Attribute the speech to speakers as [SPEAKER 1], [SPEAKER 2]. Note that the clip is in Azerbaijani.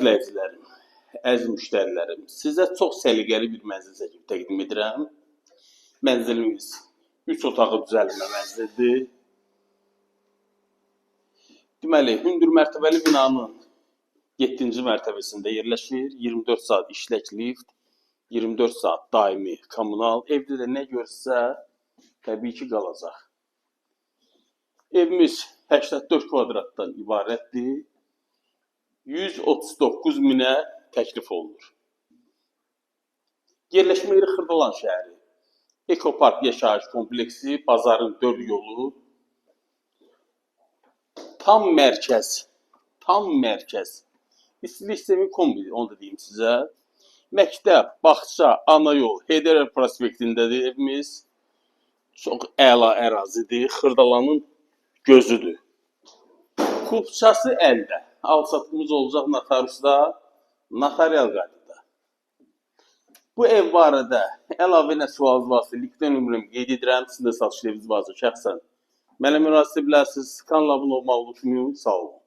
[SPEAKER 1] Hörmətli əzizlərim, əziz müştərilərim, sizə çox səliqəli bir mənzil çəkib təqdim edirəm. Mənzilimiz 3 otağı düzəlmə mənzildir. Deməli, hündür mərtəbəli binanın 7-ci mərtəbəsində yerləşir. 24 saat işlək lift, 24 saat daimi kommunal. Evdə də nə görsə, təbii ki, qalacaq. Evimiz 84 kvadratdan ibarətdir. 139 minə təklif olunur. Yerləşmə yeri Xırdalan şəhəri. Ekopark yaşayış kompleksi, bazarın 4 yolu. Tam mərkəz. İstilik sistemi kombi, onu da deyim sizə. Məktəb, bağça, ana yol, Heydər prospektindədir evimiz. Çox əla ərazidir, Xırdalanın gözüdür. Kupçası əldə. Alçatımız olacaq notariusda, notarial qaydada. Bu ev barədə əlavə nə sualınız varsa, linkdən nömrəmi qeyd edirəm. Sizin də satış eviniz varsa şəxsən mənə müraciət edə bilərsiniz. Kanala abunə olmağı unutmayın. Sağ olun.